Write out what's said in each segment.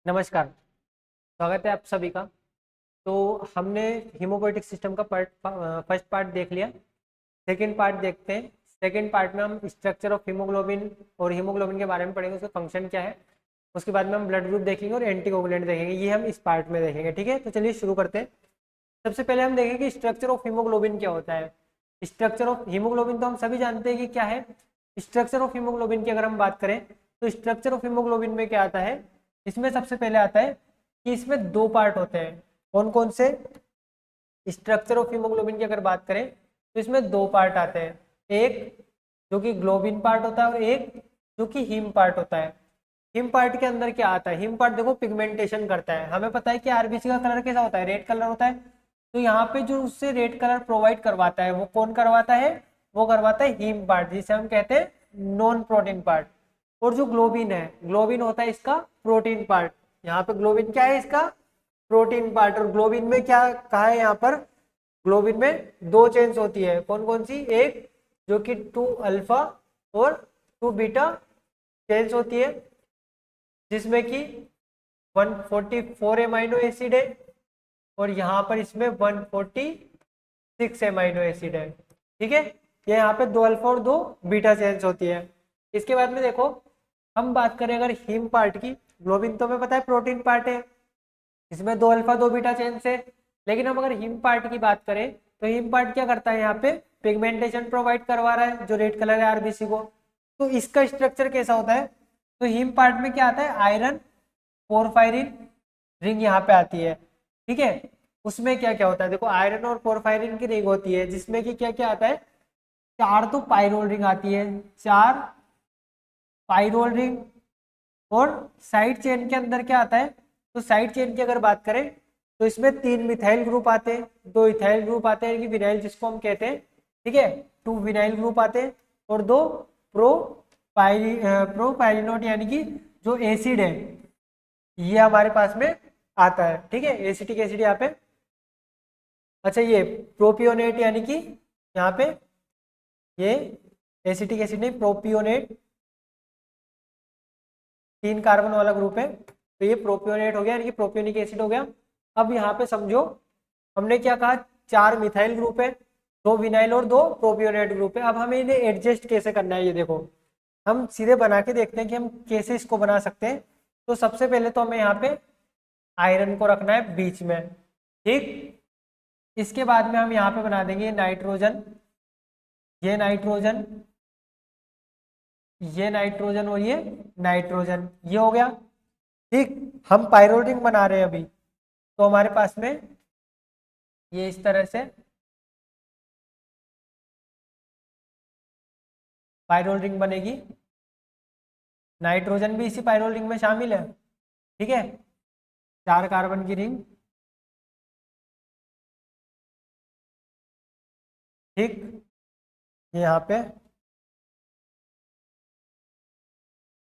नमस्कार। स्वागत है आप सभी का। तो हमने हीमोपोएटिक सिस्टम का फर्स्ट पार्ट देख लिया। सेकंड पार्ट देखते हैं। सेकंड पार्ट में हम स्ट्रक्चर ऑफ हीमोग्लोबिन और हीमोग्लोबिन के बारे में पढ़ेंगे, उसका फंक्शन क्या है। उसके बाद में हम ब्लड ग्रुप देखेंगे और एंटीकोगुलेंट देखेंगे, ये हम इस पार्ट में देखेंगे। ठीक है, तो चलिए शुरू करते हैं। सबसे पहले हम देखेंगे स्ट्रक्चर ऑफ हीमोग्लोबिन क्या होता है। स्ट्रक्चर ऑफ हीमोग्लोबिन तो हम सभी जानते हैं कि क्या है। स्ट्रक्चर ऑफ हीमोग्लोबिन की अगर हम बात करें तो स्ट्रक्चर ऑफ हीमोग्लोबिन में क्या आता है, इसमें सबसे पहले आता है कि इसमें दो पार्ट होते हैं। कौन कौन से? स्ट्रक्चर ऑफ हीमोग्लोबिन की अगर बात करें तो इसमें दो पार्ट आते हैं, एक जो कि ग्लोबिन पार्ट होता है और एक जो कि हीम पार्ट होता है। हिम पार्ट के अंदर क्या आता है? हिम पार्ट देखो पिगमेंटेशन करता है। हमें पता है कि आरबीसी का कलर कैसा होता है, रेड कलर होता है। तो यहाँ पे जो उससे रेड कलर प्रोवाइड करवाता है वो कौन करवाता है? वो करवाता है हीम पार्ट, जिसे हम कहते हैं नॉन प्रोटीन पार्ट। और जो ग्लोबिन है, ग्लोबिन होता है इसका प्रोटीन पार्ट। यहाँ पे ग्लोबिन क्या है? इसका प्रोटीन पार्ट। और ग्लोबिन में क्या कहा है यहाँ पर? ग्लोबिन में दो चेन्स होती है। कौन कौन सी? एक जो कि 2 अल्फा और 2 बीटा चेन्स होती है, जिसमें कि 144 एमाइनो एसिड है और यहाँ पर इसमें 146 एमाइनो एसिड है। ठीक है, ये यहाँ पे 2 अल्फा और 2 बीटा चेन्स होती है। इसके बाद में देखो, हम बात करें अगर हीम पार्ट की, ग्लोबिन तो हमें पता है प्रोटीन पार्ट है, इसमें 2 अल्फा 2 बीटा चेन्स है। लेकिन हम अगर हीम पार्ट की बात करें तो हीम पार्ट क्या करता है? यहाँ पे पिगमेंटेशन प्रोवाइड करवा रहा है, जो रेड कलर है आरबीसी को। तो इसका स्ट्रक्चर कैसा होता है? तो हीम पार्ट में क्या आता है? आयरन पोरफायरिन रिंग यहाँ पे आती है। ठीक है, उसमें क्या क्या होता है? देखो, आयरन और पोरफायरिन की रिंग होती है, जिसमें कि क्या क्या आता है? 4 तो पाइरोल रिंग आती है, 4 पाइरोल रिंग। और साइड चेन के अंदर क्या आता है? तो साइड चेन की अगर बात करें तो इसमें 3 मिथाइल ग्रुप आते हैं, 2 इथाइल ग्रुप आते हैं कि विनाइल जिसको हम कहते हैं। ठीक है, 2 विनाइल ग्रुप आते हैं और 2 प्रोपाइलिनोट यानी कि जो एसिड है ये हमारे पास में आता है। ठीक है, एसिटिक एसिड यहाँ पे। अच्छा, ये प्रोपियोनेट यानी कि यहाँ पे ये एसिटिक एसिड नहीं, प्रोपियोनेट 3 कार्बन वाला ग्रुप है, तो ये प्रोपियोनेट हो गया यानी कि प्रोपियोनिक एसिड हो गया। अब यहाँ पे समझो, हमने क्या कहा? 4 मिथाइल ग्रुप है, 2 विनाइल और 2 प्रोपियोनेट ग्रुप है। अब हमें इन्हें एडजस्ट कैसे करना है, ये देखो हम सीधे बना के देखते हैं कि हम कैसे इसको बना सकते हैं। तो सबसे पहले तो हमें यहाँ पे आयरन को रखना है बीच में। ठीक, इसके बाद में हम यहाँ पे बना देंगे नाइट्रोजन, ये नाइट्रोजन, ये नाइट्रोजन और ये नाइट्रोजन, ये हो गया। ठीक, हम पाइरोडिन बना रहे हैं अभी, तो हमारे पास में ये इस तरह से पाइरोल रिंग बनेगी। नाइट्रोजन भी इसी पाइरोल रिंग में शामिल है। ठीक है, 4 कार्बन की रिंग। ठीक, ये यहाँ पे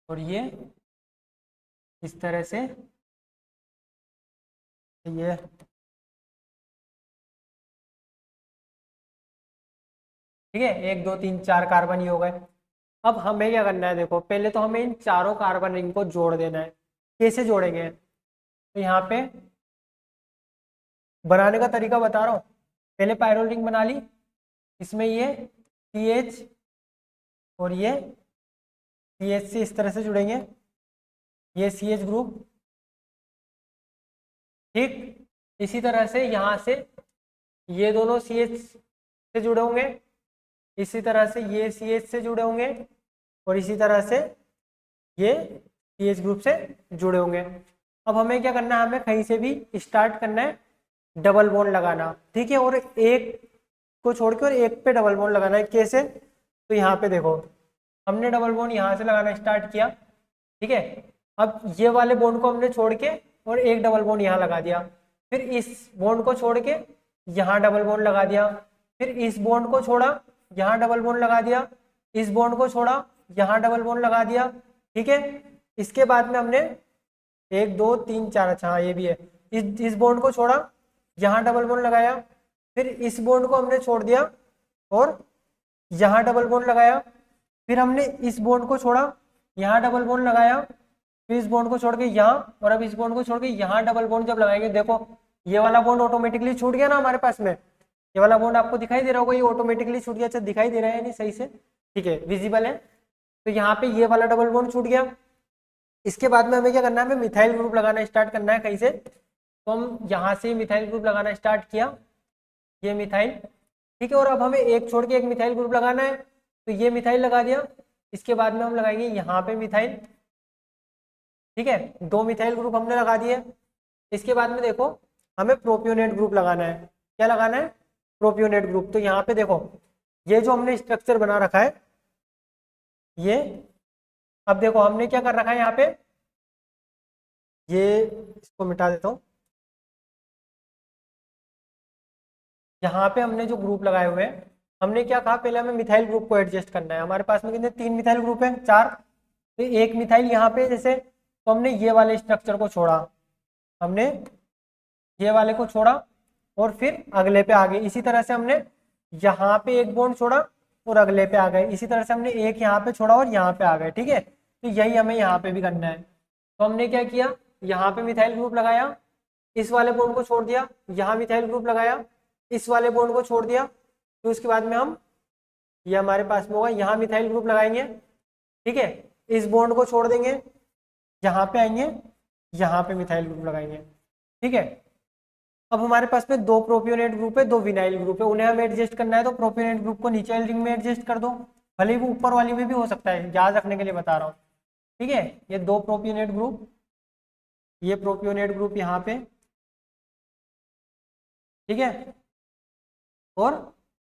और ये इस तरह से, ये ठीक है, 1 2 3 4 कार्बन ये हो गए। अब हमें क्या करना है? देखो, पहले तो हमें इन चारों कार्बन रिंग को जोड़ देना है। कैसे जोड़ेंगे? तो यहाँ पे बनाने का तरीका बता रहा हूँ। पहले पायरोल रिंग बना ली, इसमें ये CH और ये CH से इस तरह से जुड़ेंगे, ये CH ग्रुप। ठीक, इसी तरह से यहाँ से ये दोनों CH से जुड़े होंगे, इसी तरह से ये CH से जुड़े होंगे और इसी तरह से ये CH ग्रुप से जुड़े होंगे। अब हमें क्या करना है? हमें कहीं से भी स्टार्ट करना है डबल बॉन्ड लगाना। ठीक है, और एक को छोड़ के और एक पे डबल बॉन्ड लगाना है। कैसे? तो यहाँ पे देखो, हमने डबल बॉन्ड यहाँ से लगाना स्टार्ट किया। ठीक है, अब ये वाले बॉन्ड को हमने छोड़ के और एक डबल बॉन्ड यहाँ लगा दिया, फिर इस बॉन्ड को छोड़ के यहाँ डबल बॉन्ड लगा दिया, फिर इस बॉन्ड को छोड़ा, यहाँ डबल बॉन्ड लगा दिया, इस बॉन्ड को छोड़ा, यहाँ डबल बॉन्ड लगा दिया। ठीक है, इसके बाद में हमने 1 2 3 4, अच्छा हाँ ये भी है, इस बॉन्ड को छोड़ा, यहाँ डबल बॉन्ड लगाया, फिर इस बॉन्ड को हमने छोड़ दिया और यहाँ डबल बॉन्ड लगाया, फिर हमने इस बॉन्ड को छोड़ा, यहाँ डबल बॉन्ड लगाया, फिर इस बॉन्ड को छोड़ के यहाँ, और अब इस बॉन्ड को छोड़ के यहाँ डबल बॉन्ड जब लगाएंगे, देखो ये वाला बॉन्ड ऑटोमेटिकली छूट गया ना हमारे पास में, ये वाला बॉन्ड आपको दिखाई दे रहा होगा, ये ऑटोमेटिकली छूट गया। अच्छा दिखाई दे रहा है नहीं सही से, ठीक है विजिबल है। तो यहाँ पे ये वाला डबल बॉन्ड छूट गया। इसके बाद में हमें क्या करना है, हमें मिथाइल ग्रुप लगाना स्टार्ट करना है कहीं से। तो हम यहाँ से मिथाइल ग्रुप लगाना स्टार्ट किया, ये मिथाइल, ठीक है। और अब हमें एक छोड़ के एक मिथाइल ग्रुप लगाना है, तो ये मिथाइल लगा दिया। इसके बाद में हम लगाएंगे यहाँ पे मिथाइल, ठीक है, 2 मिथाइल ग्रुप हमने लगा दिए। इसके बाद में देखो हमें प्रोपियोनेट ग्रुप लगाना है। क्या लगाना है, प्रोपियोनेट ग्रुप। तो यहाँ पे देखो ये जो हमने स्ट्रक्चर बना रखा है ये, अब देखो हमने क्या कर रखा है यहाँ पे, ये इसको मिटा देता हूँ। यहाँ पे हमने जो ग्रुप लगाए हुए हैं, हमने क्या कहा, पहले हमें मिथाइल ग्रुप को एडजस्ट करना है। हमारे पास में कितने, 3 मिथाइल ग्रुप है, 4, तो एक मिथाइल यहाँ पे जैसे, तो हमने ये वाले स्ट्रक्चर को छोड़ा, हमने ये वाले को छोड़ा और फिर अगले पे आ गए। इसी तरह से हमने यहाँ पे एक बॉन्ड छोड़ा और अगले पे आ गए। इसी तरह से हमने एक यहाँ पे छोड़ा और यहाँ पे आ गए, ठीक है। तो यही हमें यहाँ पे भी करना है। तो हमने क्या किया, यहाँ पे मिथाइल ग्रुप लगाया, इस वाले बॉन्ड को छोड़ दिया, यहाँ मिथाइल ग्रुप लगाया, इस वाले बॉन्ड को छोड़ दिया। तो उसके बाद में हम, ये हमारे पास में होगा, यहाँ मिथाइल ग्रुप लगाएंगे, ठीक है, इस बॉन्ड को छोड़ देंगे, यहाँ पे आएंगे, यहाँ पे मिथाइल ग्रुप लगाएंगे, ठीक है। अब हमारे पास में 2 प्रोपियोनेट ग्रुप है, 2 विनाइल ग्रुप है, उन्हें हमें एडजस्ट करना है। तो प्रोपियोनेट ग्रुप को नीचे वाली रिंग में एडजस्ट कर दो, भले ही वो ऊपर वाली में भी हो सकता है, याद रखने के लिए बता रहा हूँ, ठीक है। ये 2 प्रोपियोनेट ग्रुप, ये प्रोपियोनेट ग्रुप यहाँ पे, ठीक है। और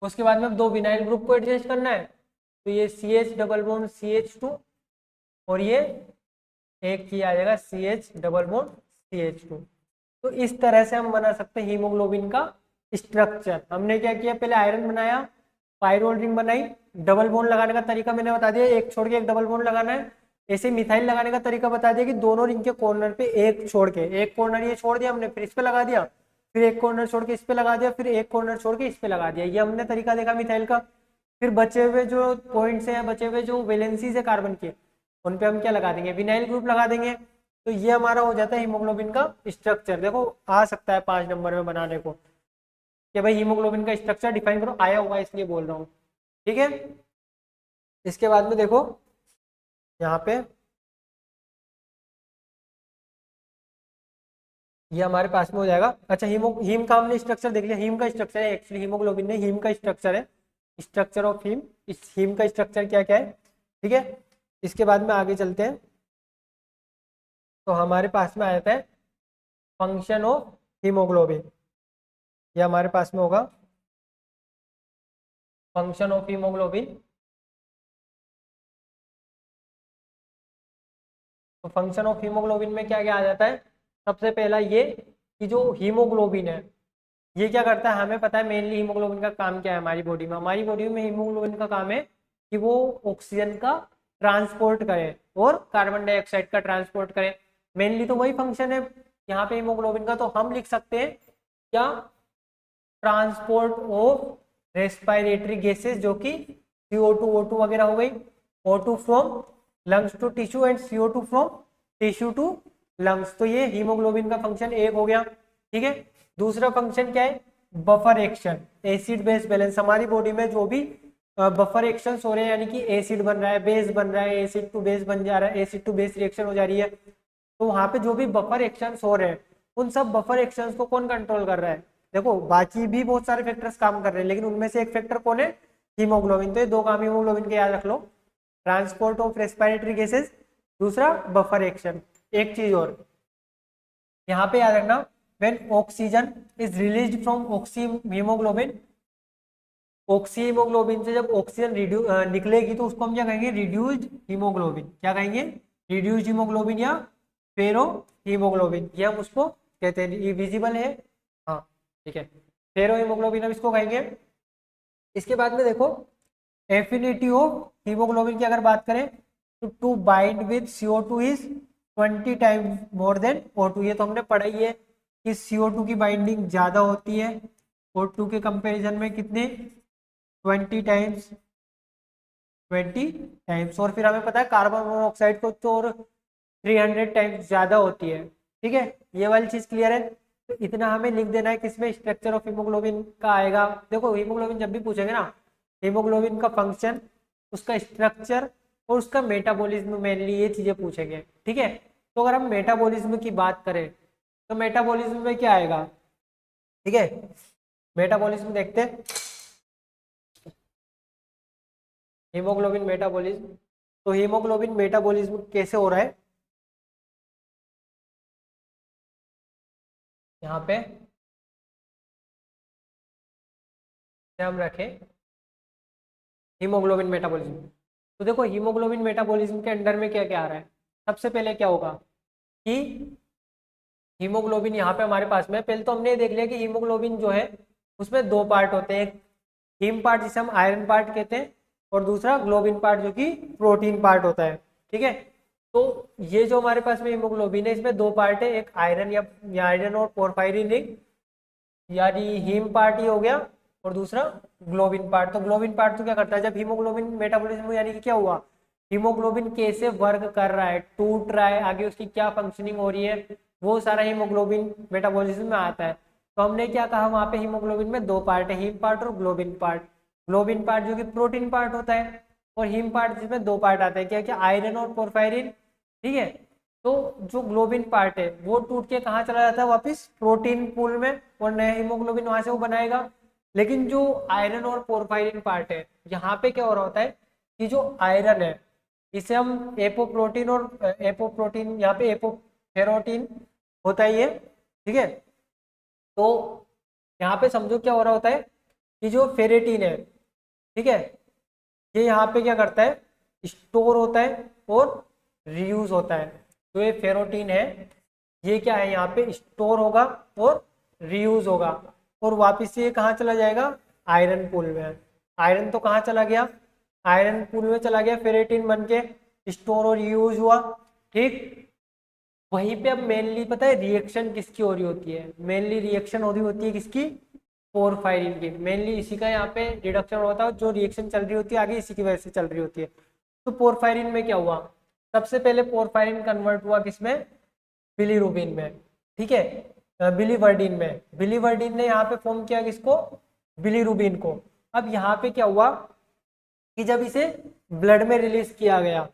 उसके बाद में 2 विनाइल ग्रुप को एडजस्ट करना है। तो ये CH डबल बॉन्ड CH2 और ये एक किया आ जाएगा CH डबल बॉन्ड CH2। तो इस तरह से हम बना सकते हैं हीमोग्लोबिन का स्ट्रक्चर। हमने क्या किया, पहले आयरन बनाया, पायरोल रिंग बनाई, डबल बॉन्ड लगाने का तरीका मैंने बता दिया, एक छोड़ के एक डबल बॉन्ड लगाना है। ऐसे मिथाइल लगाने का तरीका बता दिया कि दोनों रिंग के कॉर्नर पे एक छोड़ के, एक कॉर्नर ये छोड़ दिया हमने, फिर इस पे लगा दिया, फिर एक कॉर्नर छोड़ के इस पे लगा दिया, फिर एक कॉर्नर छोड़ के इस पे लगा दिया। ये हमने तरीका देखा मिथाइल का। फिर बचे हुए जो पॉइंट्स हैं, बचे हुए जो वैलेंसीज है कार्बन के, उन पे हम क्या लगा देंगे, विनाइल ग्रुप लगा देंगे। तो ये हमारा हो जाता है हीमोग्लोबिन का स्ट्रक्चर। देखो आ सकता है 5 नंबर में बनाने को कि भाई हीमोग्लोबिन का स्ट्रक्चर डिफाइन करो, आया हुआ इसलिए बोल रहा हूँ, ठीक है। इसके बाद में देखो यहाँ पे ये हमारे पास में हो जाएगा। अच्छा हीम का हमने स्ट्रक्चर देख लिया, हीम का स्ट्रक्चर है एक्चुअली, हीमोग्लोबिन ने हीम का स्ट्रक्चर है, स्ट्रक्चर ऑफ हीम। इस हीम का स्ट्रक्चर क्या क्या है, ठीक है। इसके बाद में आगे चलते हैं। तो हमारे पास में आ जाता है फंक्शन ऑफ हीमोग्लोबिन, ये हमारे पास में होगा फंक्शन ऑफ हीमोग्लोबिन। तो फंक्शन ऑफ हीमोग्लोबिन में क्या क्या आ जाता है, सबसे पहला ये कि जो हीमोग्लोबिन है ये क्या करता है, हमें पता है मेनली हीमोग्लोबिन का काम क्या है हमारी बॉडी में। हमारी बॉडी में हीमोग्लोबिन का काम है कि वो ऑक्सीजन का ट्रांसपोर्ट करे और कार्बन डाइऑक्साइड का ट्रांसपोर्ट करे, मेनली तो वही फंक्शन है यहाँ पे हीमोग्लोबिन का। तो हम लिख सकते हैं क्या, ट्रांसपोर्ट ऑफ रेस्पिरेटरी गैसेस, जो कि CO2 O2 वगैरह हो गई, O2 from lungs to tissue and CO2 from tissue to lungs. तो ये हीमोग्लोबिन का फंक्शन एक हो गया, ठीक है। दूसरा फंक्शन क्या है, buffer action, acid base balance. हमारी बॉडी में जो भी बफर एक्शन हो रहे हैं, यानी कि एसिड बन रहा है, बेस बन रहा है, एसिड टू बेस बन जा रहा है, एसिड टू बेस रिएक्शन हो जा रही है, तो वहां पे जो भी बफर एक्शन हो रहे हैं उन सब बफर एक्शंस को कौन कंट्रोल कर रहा है। देखो बाकी भी बहुत सारे फैक्टर्स काम कर रहे हैं, लेकिन उनमें से एक फैक्टर कौन है, हीमोग्लोबिन। तो ये 2 काम हीमोग्लोबिन के याद रख लो, ट्रांसपोर्ट ऑफ रेस्पिरेटरी गैसेस, दूसरा बफर एक्शन। एक चीज और यहाँ पे याद रखना, when oxygen is released from oxy haemoglobin, oxy haemoglobin से जब ऑक्सीजन निकलेगी तो उसको हम क्या कहेंगे, रिड्यूस्ड हीमोग्लोबिन। क्या कहेंगे, रिड्यूस्ड हीमोग्लोबिन या फेरो हीमोग्लोबिन, ये हम उसको कहते हैं। ये विजिबल है, हाँ ठीक है, फेरो हीमोग्लोबिन हम इसको कहेंगे। इसके बाद में देखो एफिनिटी ऑफ हीमोग्लोबिन की अगर बात करें तो to bind with CO2 is 20 times more than O2। ये तो हमने पढ़ा ही है कि CO2 की बाइंडिंग ज्यादा होती है O2 के कंपैरिजन में, कितने, 20 टाइम्स, 20 टाइम्स। और फिर हमें पता है कार्बन मोनोऑक्साइड को तो और 300 टाइम्स ज़्यादा होती है। ठीक है, ये वाली चीज़ क्लियर है। तो इतना हमें लिख देना है, किसमें स्ट्रक्चर ऑफ हीमोग्लोबिन का आएगा। देखो हीमोग्लोबिन जब भी पूछेंगे ना, हीमोग्लोबिन का फंक्शन, उसका स्ट्रक्चर और उसका मेटाबॉलिज्म, मेनली ये चीज़ें पूछेंगे। ठीक है, तो अगर हम मेटाबॉलिज्म की बात करें तो मेटाबॉलिज्म में क्या आएगा। ठीक है, मेटाबॉलिज्म देखते हैं, हीमोग्लोबिन मेटाबॉलिज्म। तो हीमोग्लोबिन मेटाबॉलिज्म कैसे हो रहा है, यहाँ पे हम रखें हीमोग्लोबिन मेटाबॉलिज्म। तो देखो हीमोग्लोबिन मेटाबॉलिज्म के अंडर में क्या क्या आ रहा है। सबसे पहले क्या होगा कि हीमोग्लोबिन यहाँ पे हमारे पास में, पहले तो हमने ये देख लिया कि हीमोग्लोबिन जो है उसमें दो पार्ट होते हैं, एक हीम पार्ट जिसे हम आयरन पार्ट कहते हैं, और दूसरा ग्लोबिन पार्ट जो कि प्रोटीन पार्ट होता है। ठीक है, तो ये जो हमारे पास में हीमोग्लोबिन है इसमें दो पार्ट है, एक आयरन या आयरन और पोरफायरिन रिंग, यानी हीम पार्ट ही हो गया, और दूसरा ग्लोबिन पार्ट। तो ग्लोबिन पार्ट तो क्या करता है, जब हीमोग्लोबिन मेटाबॉलिज्म यानी कि क्या हुआ, हीमोग्लोबिन कैसे वर्क कर रहा है, टूट रहा है, आगे उसकी क्या फंक्शनिंग हो रही है, वो सारा हीमोग्लोबिन मेटाबॉलिज्म में आता है। तो हमने क्या कहा, वहां पे हीमोग्लोबिन में दो पार्ट है, हीम पार्ट और ग्लोबिन पार्ट। ग्लोबिन पार्ट जो कि प्रोटीन पार्ट होता है, और हीम पार्ट जिसमें दो पार्ट आते हैं, क्या क्या, आयरन और पोरफायरिन। ठीक है, तो जो ग्लोबिन पार्ट है वो टूट के कहाँ चला जाता है, वापस प्रोटीन पूल में, और नया हीमोग्लोबिन वहां से वो बनाएगा। लेकिन जो आयरन और पोरफायरिन पार्ट है, यहाँ पे क्या हो रहा होता है कि जो आयरन है इसे हम एपोप्रोटीन, और एपोप्रोटीन यहाँ पे एपोफेरोटीन होता है ये। ठीक है, तो यहाँ पे समझो क्या हो रहा होता है कि जो फेरेटीन है, ठीक है, ये यहाँ पे क्या करता है, स्टोर होता है और रीयूज होता है। तो ये फेरोटीन है, ये क्या है, यहाँ पे स्टोर होगा और रीयूज होगा, और वापस से ये कहाँ चला जाएगा, आयरन पूल में। आयरन तो कहाँ चला गया, आयरन पूल में चला गया, फेरेटीन बन के स्टोर और यूज हुआ। ठीक, वहीं पे अब मेनली पता है रिएक्शन किसकी हो रही होती है, मेनली रिएक्शन हो रही होती है किसकी, पोरफायरिन की। मेनली इसी का यहाँ पे रिडक्शन होता है, जो रिएक्शन चल रही होती है आगे इसी की वजह से चल रही होती है। तो पोरफायरिन में क्या हुआ, सबसे पहले पोरफायरिन कन्वर्ट हुआ किसमें, बिलीरुबिन में। ठीक है, बिलीवर्डिन में, बिलीवर्डिन ने यहाँ पे फॉर्म किया किसको, बिलीरुबिन को। अब यहाँ पे क्या हुआ कि जब इसे ब्लड में रिलीज किया गया,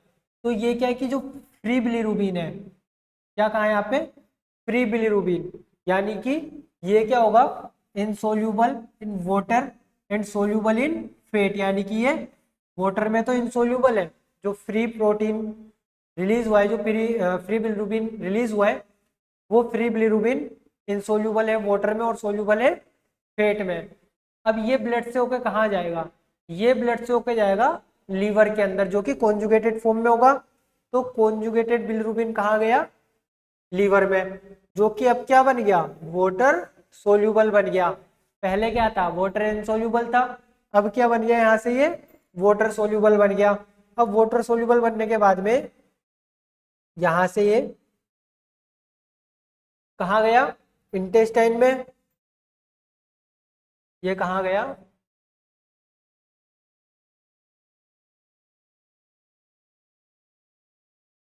तो ये क्या है कि जो फ्री बिलीरुबिन है, क्या कहा है यहाँ पे, फ्री बिलीरुबिन, यानी कि ये क्या होगा, insoluble in water and soluble in fat, यानी कि ये वाटर में तो इनसोल्यूबल है, जो फ्री प्रोटीन रिलीज हुआ है, जो फ्री बिलीरुबिन रिलीज हुआ है, वो फ्री बिलीरुबिन इनसोल्यूबल है वाटर में और सोल्यूबल है फैट में। अब ये ब्लड से होकर कहाँ जाएगा, ये ब्लड से होकर जाएगा लीवर के अंदर, जो कि कॉन्जुगेटेड फॉर्म में होगा। तो कॉन्जुगेटेड बिलीरुबिन कहाँ गया, लीवर में, जो कि अब क्या बन गया, वाटर सोल्यूबल बन गया। पहले क्या था, वाटर इनसोल्यूबल था, अब क्या बन गया यहाँ से, ये वाटर सोल्यूबल बन गया। अब वाटर सोल्यूबल बनने के बाद में यहाँ से ये कहाँ गया, इंटेस्टाइन में, ये कहाँ गया,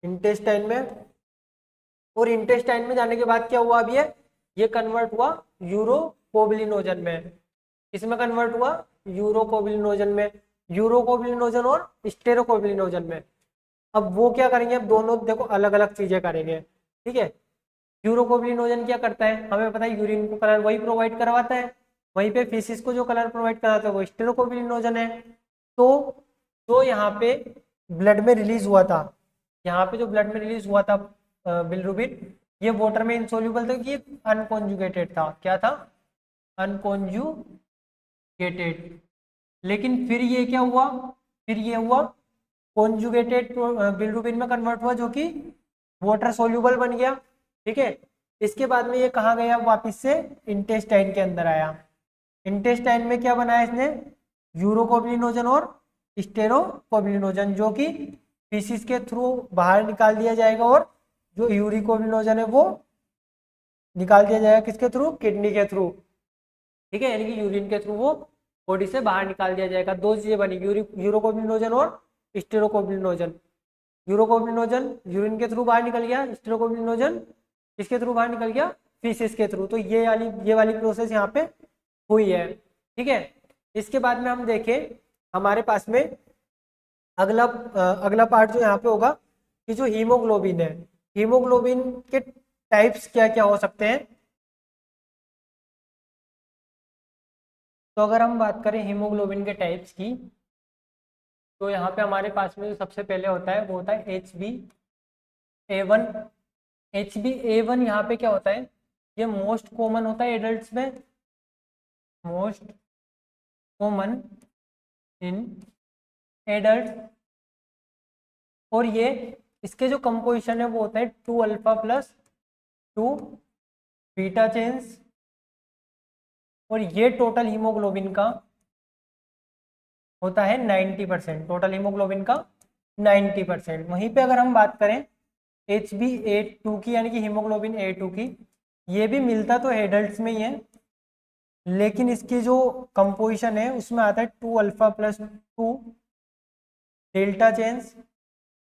इंटेस्टाइन में। और इंटेस्टाइन में जाने के बाद क्या हुआ, अब ये कन्वर्ट हुआ यूरोकोबिलिनोजन में। किसमें कन्वर्ट हुआ, यूरोकोबिलिनोजन में, यूरोकोबिलिनोजन और स्टेरोकोबिलिनोजन में। अब वो क्या करेंगे, अब दोनों देखो अलग अलग चीजें करेंगे। ठीक है, यूरोकोबिलिनोजन क्या करता है, हमें पता है यूरिन को कलर वही प्रोवाइड करवाता है, वहीं पे फीसिस को जो कलर प्रोवाइड कराता है वो स्टेरोकोबिलिनोजन है। तो जो यहाँ पे ब्लड में रिलीज हुआ था, यहाँ पे जो ब्लड में रिलीज हुआ था बिलिरुबिन, ये वाटर में इंसोल्यूबल था कि ये अनकॉन्जुगेटेड था, क्या था, अनकॉन्जुगेटेड। लेकिन फिर ये क्या हुआ, फिर ये हुआ कॉन्जुगेटेड बिलिरुबिन में कन्वर्ट हुआ, जो कि वाटर सोल्यूबल बन गया। ठीक है, इसके बाद में ये कहाँ गया, वापस से इंटेस्टाइन के अंदर आया। इंटेस्टाइन में क्या बनाया इसने, यूरोकोबिलिनोजन और स्टेरोकोबिलिनोजन, जो कि फीसिस के थ्रू बाहर निकाल दिया जाएगा, और जो यूरिकोबिलिनोजन है वो निकाल दिया जाएगा किसके थ्रू, किडनी के थ्रू। ठीक है, यानी कि यूरिन के थ्रू वो बॉडी से बाहर निकाल दिया जाएगा। दो चीजें बनी, यूरोकोबिलिनोजन और स्टेरोकोबिलिनोजन। यूरोकोप्लिनोजन यूरिन के थ्रू बाहर निकल गया, स्टेरोकोप्लिनोजन किसके थ्रू बाहर निकल गया, फीसिस के थ्रू। तो ये वाली प्रोसेस यहाँ पे हुई है, ठीक है। इसके बाद में हम देखें हमारे पास में अगला अगला पार्ट जो यहाँ पे होगा कि जो हीमोग्लोबिन है, हीमोग्लोबिन के टाइप्स क्या क्या हो सकते हैं। तो अगर हम बात करें हीमोग्लोबिन के टाइप्स की, तो यहाँ पे हमारे पास में जो सबसे पहले होता है वो होता है HbA1। HbA1 यहाँ पे क्या होता है, ये मोस्ट कॉमन होता है एडल्ट्स में, मोस्ट कॉमन इन एडल्ट। और ये इसके जो कंपोजिशन है वो होता है 2 अल्फा प्लस 2 बीटा चेन्स। और ये टोटल हीमोग्लोबिन का होता है 90%, टोटल हीमोग्लोबिन का 90%। वहीं पे अगर हम बात करें HbA2 की, यानी कि हीमोग्लोबिन A2 की, ये भी मिलता तो एडल्ट्स में ही है, लेकिन इसकी जो कंपोजिशन है उसमें आता है 2 अल्फा प्लस 2 डेल्टा चेन्स,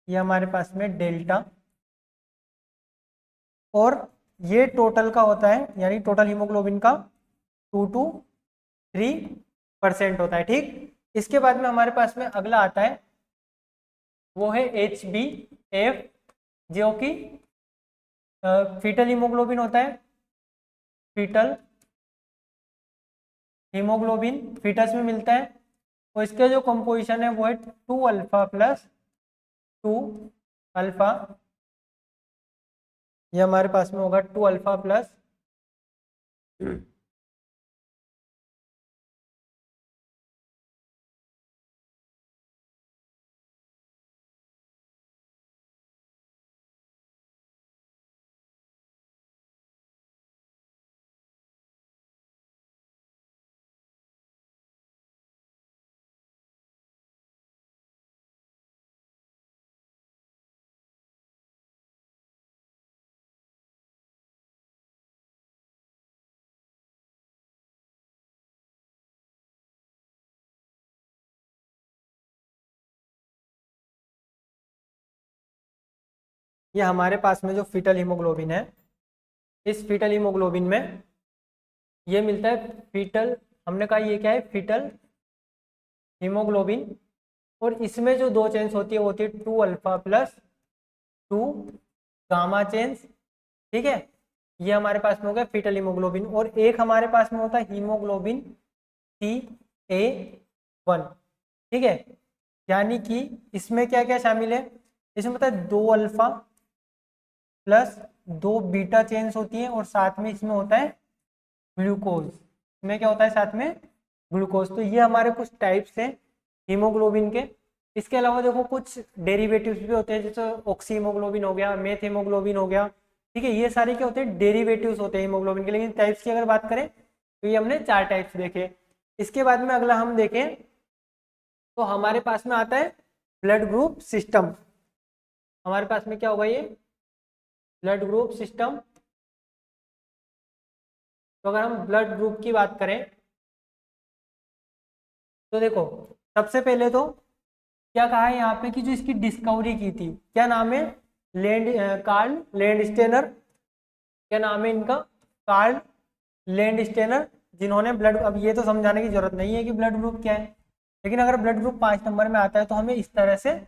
ये हमारे पास में डेल्टा। और ये टोटल का होता है, यानी टोटल हीमोग्लोबिन का 2 to 3% होता है, ठीक। इसके बाद में हमारे पास में अगला आता है वो है HbF, जो कि फीटल हीमोग्लोबिन होता है, फीटल हीमोग्लोबिन फीटस में मिलता है। और इसके जो कंपोजिशन है वो है 2 अल्फा प्लस 2 अल्फा, ये हमारे पास में होगा 2 अल्फा प्लस ये हमारे पास में जो फीटल हीमोग्लोबिन है, इस फीटल हीमोग्लोबिन में ये मिलता है फीटल, हमने कहा ये क्या है, फीटल हीमोग्लोबिन। और इसमें जो दो चेन्स होती है वो होती है 2 अल्फा प्लस 2 गामा चेन्स, ठीक है। ये हमारे पास में हो गया फीटल हीमोग्लोबिन। और एक हमारे पास में होता है हीमोग्लोबिन CA1, ठीक है। यानी कि इसमें क्या क्या शामिल है, इसमें पता है 2 अल्फा प्लस 2 बीटा चेन्स होती है, और साथ में इसमें होता है ग्लूकोज, इसमें क्या होता है साथ में, ग्लूकोज। तो ये हमारे कुछ टाइप्स हैं हीमोग्लोबिन के। इसके अलावा देखो कुछ डेरिवेटिव्स भी होते हैं, जैसे ऑक्सी हीमोग्लोबिन हो गया, मेथ हीमोग्लोबिन हो गया, ठीक है। ये सारे क्या होते हैं, डेरिवेटिव्स होते हैं हीमोग्लोबिन के। लेकिन टाइप्स की अगर बात करें तो ये हमने 4 टाइप्स देखे। इसके बाद में अगला हम देखें तो हमारे पास में आता है ब्लड ग्रुप सिस्टम। हमारे पास में क्या होगा, ये ब्लड ग्रुप सिस्टम। तो अगर हम ब्लड ग्रुप की बात करें तो देखो सबसे पहले तो क्या कहा है यहाँ पे कि जो इसकी डिस्कवरी की थी, क्या नाम है, कार्ल लैंडस्टेनर। क्या नाम है इनका, कार्ल लैंडस्टेनर, जिन्होंने ब्लड, अब ये तो समझाने की जरूरत नहीं है कि ब्लड ग्रुप क्या है, लेकिन अगर ब्लड ग्रुप 5 नंबर में आता है तो हमें इस तरह से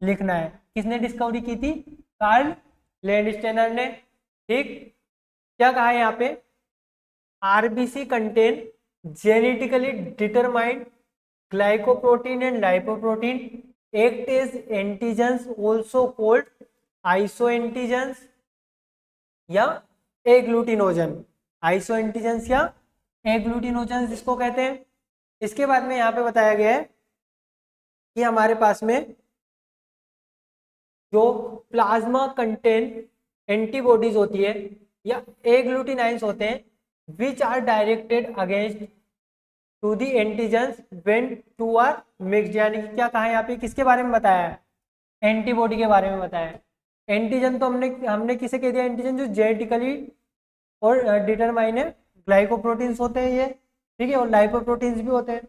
लिखना है। किसने डिस्कवरी की थी, कार्ल लैंडस्टेनर ने, ठीक। क्या कहा है यहाँ पे, RBC contain genetically determined glycoprotein and lipoprotein act as antigens also called isoantigens या एग्लूटिनोजन, आइसोएंटीजेंस या एग्लूटिनोजन जिसको कहते हैं। इसके बाद में यहाँ पे बताया गया है कि हमारे पास में जो प्लाज्मा कंटेन एंटीबॉडीज होती है या एग्लूटिनाइंस होते हैं, which are directed against to the antigens when two are mixed. यानी कि क्या कहा है यहाँ पे, किसके बारे में बताया है, एंटीबॉडी के बारे में बताया है। एंटीजन तो हमने किसे कह दिया, एंटीजन जो जेनेटिकली और डिटरमाइन है, ग्लाइकोप्रोटीन्स होते हैं ये, ठीक है, और लाइपोप्रोटीन्स भी होते हैं,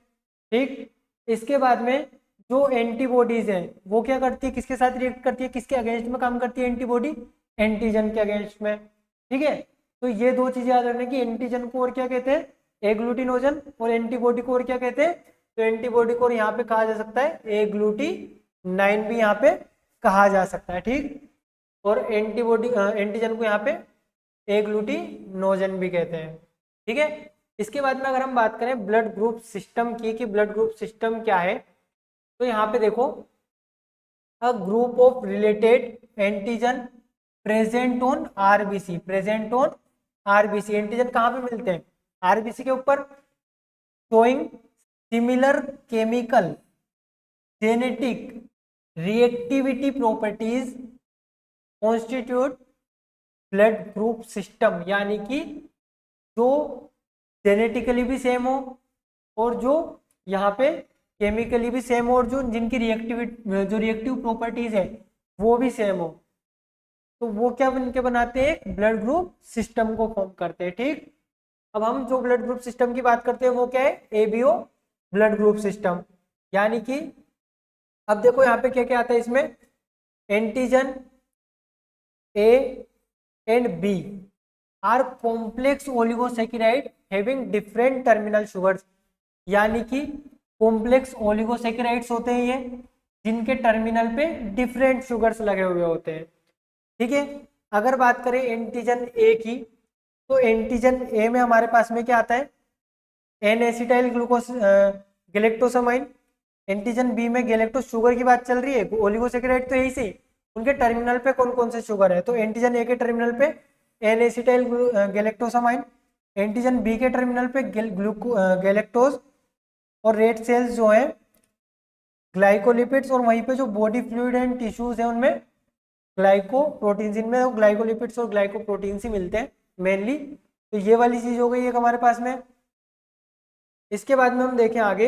ठीक। इसके बाद में जो एंटीबॉडीज है वो क्या करती है, किसके साथ रिएक्ट करती है, किसके अगेंस्ट में काम करती है एंटीबॉडी, एंटीजन के अगेंस्ट में। ठीक है, तो ये दो चीजें याद रखना कि एंटीजन को और क्या कहते हैं, एग्लूटिनोजन, और एंटीबॉडी को और क्या कहते हैं, तो एंटीबॉडी को यहाँ पे कहा जा सकता है एग्लूटिनाइन भी यहाँ पे कहा जा सकता है। ठीक, और एंटीबॉडी एंटीजन को यहाँ पे एग्लूटिनोजन भी कहते हैं। ठीक है, इसके बाद में अगर हम बात करें ब्लड ग्रुप सिस्टम की कि ब्लड ग्रुप सिस्टम क्या है, तो यहाँ पे देखो a group of related antigen present on RBC, present on RBC, antigen कहाँ पे मिलते हैं, आरबीसी के ऊपर, showing similar chemical genetic reactivity properties constitute blood group system, यानी कि जो जेनेटिकली भी सेम हो और जो यहाँ पे केमिकली भी सेम हो और जो जिनकी रिएक्टिव प्रॉपर्टीज है वो भी सेम हो, तो वो क्या बन के बनाते हैं, ब्लड ग्रुप सिस्टम को फॉर्म करते हैं। ठीक, अब हम जो ब्लड ग्रुप सिस्टम की बात करते हैं वो क्या है, एबीओ ब्लड ग्रुप सिस्टम, यानी कि अब देखो यहाँ पे क्या क्या आता है इसमें, antigen A and B are complex oligosaccharide having different terminal sugars, यानी कि कॉम्प्लेक्स ओलिगोसेकेराइड्स होते हैं ये, जिनके टर्मिनल पे डिफरेंट शुगर्स लगे हुए होते हैं। ठीक है, अगर बात करें एंटीजन ए की, तो एंटीजन ए में हमारे पास में क्या आता है, N acetyl glucose galactosamine, antigen B में गैलेक्टोस, शुगर की बात चल रही है, ओलिगोसेकेराइड तो यही से, उनके टर्मिनल पे कौन कौन से शुगर है, तो एंटीजन ए के टर्मिनल पे एन एसिटाइल गैलेक्टोसामाइन, एंटीजन बी के टर्मिनल पे गैलेक्टोज, और रेड सेल्स जो है ग्लाइकोलिपिड्स, और वहीं पे जो बॉडी फ्लूइड एंड टिश्यूज है उनमें ग्लाइकोप्रोटीन्स, इनमें ग्लाइकोलिपिड्स और ग्लाइकोप्रोटीन्स ही मिलते हैं मेनली। तो ये वाली चीज हो गई एक हमारे पास में। इसके बाद में हम देखें आगे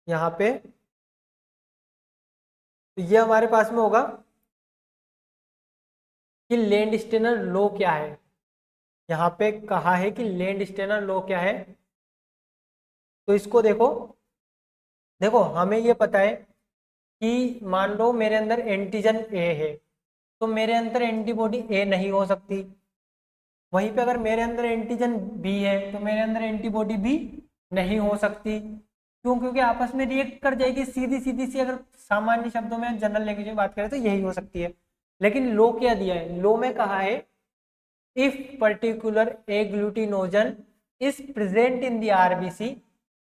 यहाँ पे, तो ये हमारे पास में होगा कि लैंडस्टेनर लॉ क्या है, यहाँ पे कहा है कि लैंडस्टेनर लॉ क्या है, तो इसको देखो, देखो हमें ये पता है कि मान लो मेरे अंदर एंटीजन ए है, तो मेरे अंदर एंटीबॉडी ए नहीं हो सकती, वहीं पे अगर मेरे अंदर एंटीजन बी है तो मेरे अंदर एंटीबॉडी बी नहीं हो सकती। क्यों, क्योंकि आपस में रिएक्ट कर जाएगी, सीधी सीधी सी, अगर सामान्य शब्दों में जनरल लैंग्वेज में बात करें तो यही हो सकती है। लेकिन लो क्या दिया है, लो में कहा है if particular agglutinogen is present in the RBC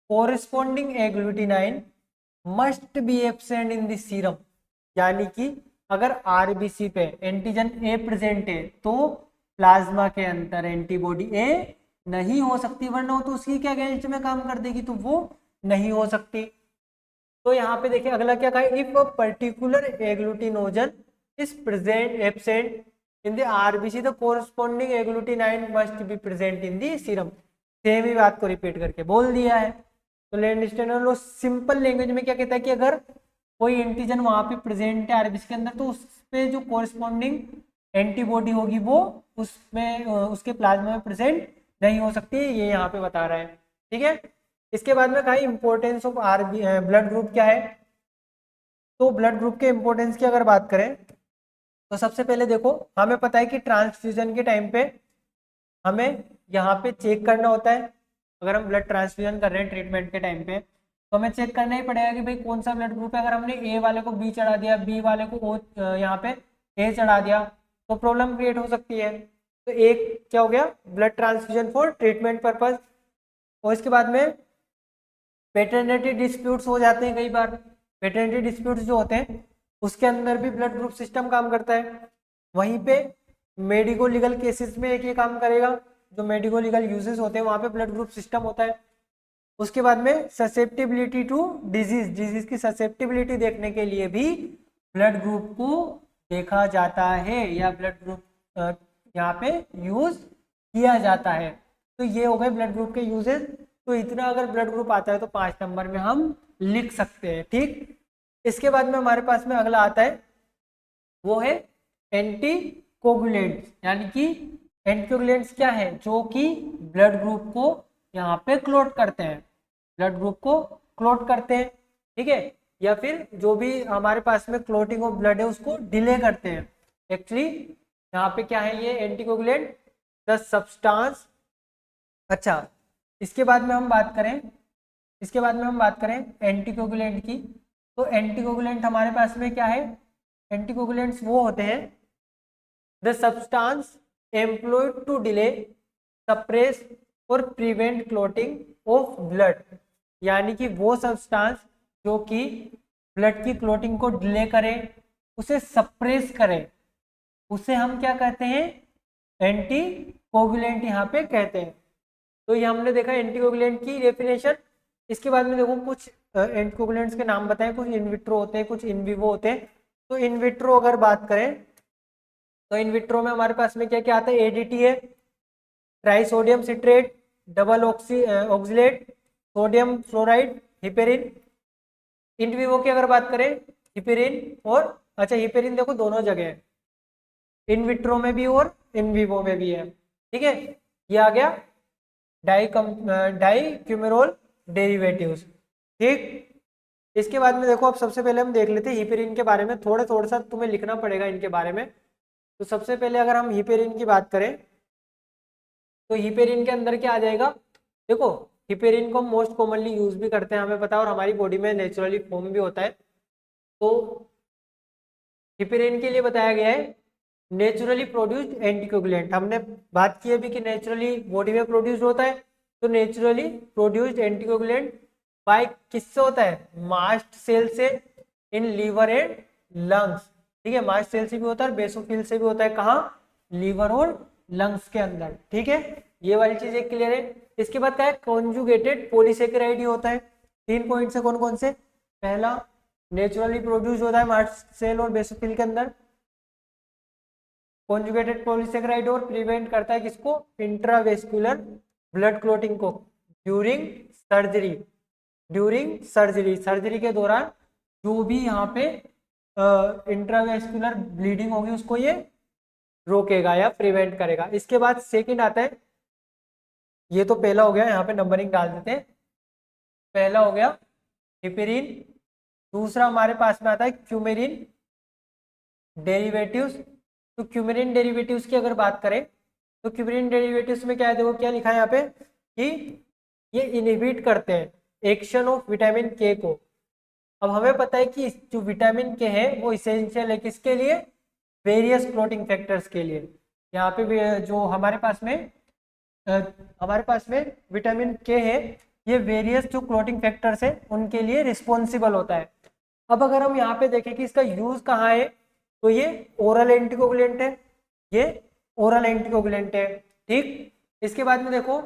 corresponding agglutinin must be absent in the serum, यानी कि अगर आरबीसी पे एंटीजन ए प्रेजेंट है तो प्लाज्मा के अंदर एंटीबॉडी ए नहीं हो सकती, वरना तो उसकी क्या अगेंस्ट में काम कर देगी, तो वो नहीं हो सकती। तो यहाँ पे देखिए अगला क्या कहा, if a particular agglutinogen is present absent in the RBC the corresponding agglutinin must be present in the serum, same ही बात को रिपीट करके बोल दिया है। तो लैंडस्टेनर लॉ सिंपल लैंग्वेज में क्या कहता है कि अगर कोई एंटीजन वहां पे प्रेजेंट है आरबीसी के अंदर, तो उस पे जो कोरस्पोंडिंग एंटीबॉडी होगी वो उसमें उसके प्लाज्मा में प्रेजेंट नहीं हो सकती, ये यहाँ पे बता रहा है। ठीक है, इसके बाद में कहा इंपॉर्टेंस ऑफ ब्लड ग्रुप क्या है, तो ब्लड ग्रुप के इंपॉर्टेंस की अगर बात करें तो सबसे पहले देखो हमें पता है कि ट्रांसफ्यूजन के टाइम पे हमें यहाँ पे चेक करना होता है, अगर हम ब्लड ट्रांसफ्यूजन कर रहे हैं ट्रीटमेंट के टाइम पे तो हमें चेक करना ही पड़ेगा कि भाई कौन सा ब्लड ग्रुप है। अगर हमने ए वाले को बी चढ़ा दिया, बी वाले को ओ यहाँ पे ए चढ़ा दिया तो प्रॉब्लम क्रिएट हो सकती है। तो एक क्या हो गया, blood transfusion for treatment purpose. और इसके बाद में पेटर्निटी डिस्प्यूट्स हो जाते हैं कई बार, पेटर्निटी डिस्प्यूट्स जो होते हैं उसके अंदर भी ब्लड ग्रुप सिस्टम काम करता है। वहीं पे मेडिको लीगल केसेस में एक ये काम करेगा, जो मेडिको लीगल यूजेस होते हैं वहाँ पे ब्लड ग्रुप सिस्टम होता है। उसके बाद में ससेप्टिबिलिटी टू डिजीज, डिजीज की ससेप्टिबिलिटी देखने के लिए भी ब्लड ग्रुप को देखा जाता है या ब्लड ग्रुप यहाँ पे यूज किया जाता है। तो ये हो गए ब्लड ग्रुप के यूजेस। तो इतना अगर ब्लड ग्रुप आता है तो 5 नंबर में हम लिख सकते हैं। ठीक, इसके बाद में हमारे पास में अगला आता है वो है एंटी कोगुलेंट्स, यानी कि एंटीकोगुलेंट्स क्या है, जो कि ब्लड ग्रुप को यहाँ पे क्लोट करते हैं, ब्लड ग्रुप को क्लोट करते हैं। ठीक है, या फिर जो भी हमारे पास में क्लोटिंग ऑफ ब्लड है उसको डिले करते हैं। एक्चुअली यहाँ पे क्या है, ये एंटीकोगुलेंट द सब्सटेंस। अच्छा, इसके बाद में हम बात करें, इसके बाद में हम बात करें एंटीकोगुलेंट की। तो एंटीकोगुलेंट हमारे पास में क्या है, एंटीकोगुलेंट्स वो होते हैं the substance employed to delay, suppress और प्रिवेंट क्लोटिंग ऑफ ब्लड, यानी कि वो सब्सटेंस जो कि ब्लड की क्लोटिंग को डिले करे, उसे सप्रेस करे, उसे हम क्या कहते हैं, एंटी कोगुलेंट यहाँ पे कहते हैं। तो ये हमने देखा एंटी कोगुलेंट की डेफिनेशन। इसके बाद में देखो कुछ एंटी कोगुलेंट्स के नाम बताएं, कुछ इन विट्रो होते हैं, कुछ इन विवो होते हैं। तो इन विट्रो अगर बात करें तो इन विट्रो में हमारे पास में क्या क्या आता है, एडीटी है, trisodium citrate, double oxalate, sodium fluoride, heparin. In vivo की अगर बात करें हिपेरिन और, अच्छा हिपेरिन देखो दोनों जगह है, इन विट्रो में भी और इन विवो में भी है, ठीक है। ये आ गया डाइक्यूमेरोल डेरिवेटिव्स, ठीक। इसके बाद में देखो अब सबसे पहले हम देख लेते हैं हिपेरिन के बारे में, थोड़ा सा तुम्हें लिखना पड़ेगा इनके बारे में। तो सबसे पहले अगर हम हिपेरिन की बात करें तो हिपेरिन के अंदर क्या आ जाएगा, देखो हिपेरिन को मोस्ट कॉमनली यूज भी करते हैं, हमें पता है, और हमारी बॉडी में नेचुरली फॉर्म भी होता है। तो हिपेरिन के लिए बताया गया है नेचुरली प्रोड्यूस्ड एंटीकोगुलेंट। हमने बात की अभी कि नेचुरली बॉडी में प्रोड्यूस होता है, तो नेचुरली प्रोड्यूस्ड एंटीकोगुलेंट बाय किससे होता है, मास्ट सेल से इन लीवर एंड लंग्स, ठीक है। मास्ट सेल से भी होता है, बेसोफिल से भी होता है, कहाँ, लीवर और लंग्स के अंदर, ठीक है। ये वाली चीज एक क्लियर है। इसके बाद क्या है, कॉन्जुगेटेड पॉलीसेकेराइड ही होता है। 3 पॉइंट से कौन कौन से, पहला नेचुरली प्रोड्यूस होता है मास्ट सेल और बेसोफिल के अंदर, कॉन्जुगेटेड पॉलीसेकेराइड, और प्रिवेंट करता है किसको, इंट्रावेस्कुलर ब्लड क्लोटिंग को during surgery, during surgery, surgery के दौरान जो भी यहाँ पे इंट्रावेस्कुलर ब्लीडिंग होगी उसको ये रोकेगा या प्रिवेंट करेगा। इसके बाद सेकंड आता है, ये तो पहला हो गया, यहाँ पे नंबरिंग डाल देते हैं, पहला हो गया हिपेरिन, दूसरा हमारे पास में आता है क्यूमेरिन डेरिवेटिव्स। तो क्यूमेरिन डेरिवेटिव्स की अगर बात करें तो क्यूमेरिन डेरिवेटिव्स में क्या है, देखो क्या लिखा है यहाँ पे कि ये इनहिबिट करते हैं एक्शन ऑफ विटामिन के को। अब हमें पता है कि जो विटामिन के है वो इसेंशियल है किसके लिए, वेरियस क्लोटिंग फैक्टर्स के लिए। यहाँ पे भी जो हमारे पास में विटामिन के है, ये वेरियस जो क्लोटिंग फैक्टर्स है उनके लिए रिस्पॉन्सिबल होता है। अब अगर हम यहाँ पे देखें कि इसका यूज कहाँ है, तो ये ओरल एंटीकोगुलेंट है, ये ओरल एंटीकोगुलेंट है, ठीक। इसके बाद में देखो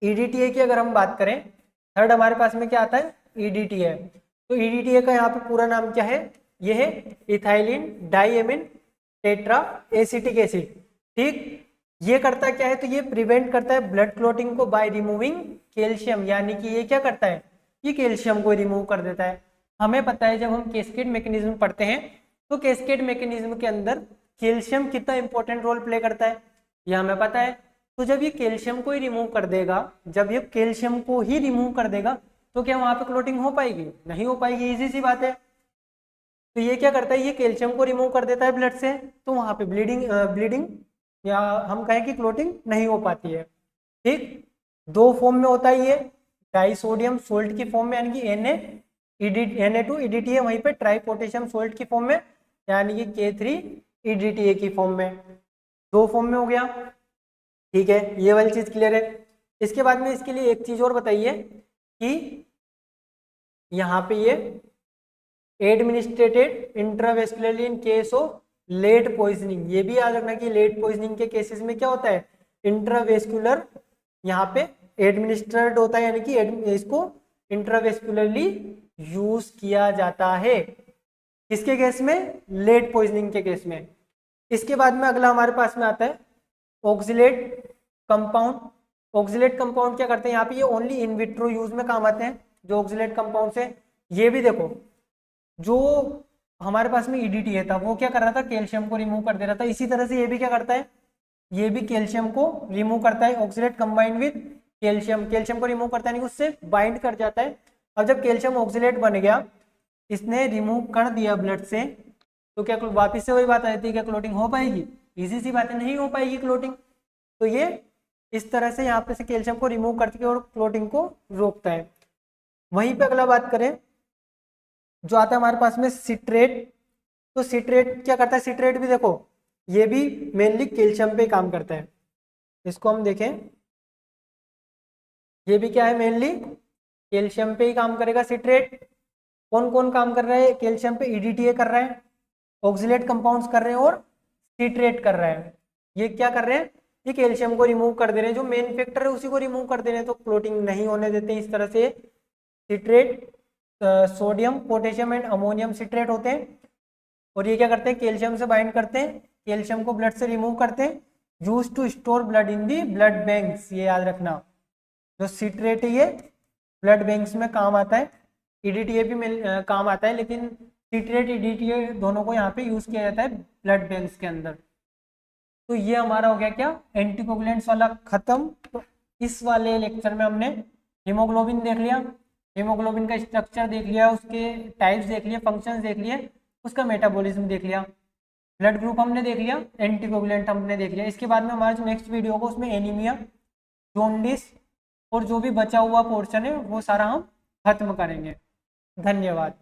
ईडीटीए की अगर हम बात करें, थर्ड हमारे पास में क्या आता है, ईडीटीए। तो ईडीटीए का यहाँ पे पूरा नाम क्या है, ये है ethylene diamine tetra acetic acid, ठीक। ये करता क्या है, तो ये प्रिवेंट करता है ब्लड क्लोटिंग को बाय रिमूविंग कैल्शियम, यानी कि ये क्या करता है, ये कैल्शियम को रिमूव कर देता है। हमें पता है जब हम कैस्केड मैकेनिज्म पढ़ते हैं तो कैस्केड मैकेनिज्म के अंदर कैल्शियम कितना इंपॉर्टेंट रोल प्ले करता है, ये हमें पता है। तो जब ये कैल्शियम को ही रिमूव कर देगा, जब ये कैल्शियम को ही रिमूव कर देगा तो क्या वहां पे क्लोटिंग हो पाएगी, नहीं हो पाएगी, इजी सी बात है। तो ये क्या करता है, ये कैल्शियम को रिमूव कर देता है ब्लड से, तो वहां पे ब्लीडिंग या हम कहें कि क्लोटिंग नहीं हो पाती है, ठीक। 2 फॉर्म में होता है ये, डाइसोडियम सोल्ट की फॉर्म में यानी कि Na2 EDTA, वहीं पे ट्राई पोटेशियम सोल्ट की फॉर्म में यानी कि K3 EDTA की फॉर्म में, 2 फॉर्म में हो गया, ठीक है। ये वाली चीज क्लियर है। इसके बाद में इसके लिए एक चीज और बताइए कि यहाँ पे ये administered intravascularly in case of lead poisoning, ये भी याद रखना कि लेट पॉइजनिंग के केसेस में क्या होता है, इंट्रावेस्कुलर यहाँ पे एडमिनिस्ट्रेट होता है, यानी कि इसको इंट्रावेस्कुलरली यूज किया जाता है, किसके केस में, लेट पॉइजनिंग के केस में। इसके बाद में अगला हमारे पास में आता है ऑक्सिलेट कंपाउंड। ऑक्सिलेट कंपाउंड क्या करते हैं, यहाँ पे ये ओनली इन विट्रो यूज में काम आते हैं जो ऑक्सिलेट कंपाउंड से। ये भी देखो जो हमारे पास में ईडीटीए था वो क्या कर रहा था, कैल्शियम को रिमूव कर दे रहा था, इसी तरह से ये भी क्या करता है, ये भी कैल्शियम को रिमूव करता है। Oxalate combined with calcium, calcium को रिमूव करता है, उससे बाइंड कर जाता है अब जब कैल्शियम ऑक्सलेट बन गया, इसने रिमूव कर दिया ब्लड से, तो क्या वापिस से वही बात आ जाती है, क्या क्लोटिंग हो पाएगी? इजी सी बात है, नहीं हो पाएगी क्लोटिंग। तो ये इस तरह से यहाँ पे से कैल्शियम को रिमूव करके और क्लोटिंग को रोकता है। वहीं पे अगला बात करें, जो आता है हमारे पास में सिट्रेट। तो सिट्रेट क्या करता है? सिट्रेट भी देखो, ये भी मेनली कैल्शियम पे काम करता है। इसको हम देखें, ये भी क्या है? मेनली कैल्शियम पे ही काम करेगा सिट्रेट। कौन कौन काम कर रहा है कैल्शियम पे? ईडीटीए कर रहा है, ऑक्सिलेट कंपाउंड्स कर रहे हैं और सिट्रेट कर रहा है। ये क्या कर रहे हैं? ये कैल्शियम को रिमूव कर दे रहे हैं, जो मेन फैक्टर है उसी को रिमूव कर दे रहे हैं, तो क्लोटिंग नहीं होने देते हैं। इस तरह से citrate sodium, potassium and ammonium citrate होते हैं। और ये क्या करते हैं? कैल्शियम से बाइंड करते हैं, कैल्शियम को ब्लड से रिमूव करते हैं। Use to store blood in the blood banks, ये याद रखना। जो सिट्रेट है ये ब्लड बैंक्स में काम आता है, ईडीटीए भी काम आता है, लेकिन सिट्रेट ईडीटीए दोनों को यहाँ पे यूज किया जाता है ब्लड बैंक्स के अंदर। तो ये हमारा हो गया क्या? एंटीकोगुलेंट्स वाला खत्म। तो इस वाले लेक्चर में हमने हीमोग्लोबिन देख लिया, हीमोग्लोबिन का स्ट्रक्चर देख लिया, उसके टाइप्स देख लिए, फंक्शंस देख लिए, उसका मेटाबॉलिज्म देख लिया, ब्लड ग्रुप हमने देख लिया, एंटीकोगुलेंट हमने देख लिया। इसके बाद में हमारा जो नेक्स्ट वीडियो होगा उसमें एनीमिया, जॉन्डिस और जो भी बचा हुआ पोर्शन है वो सारा हम खत्म करेंगे। धन्यवाद।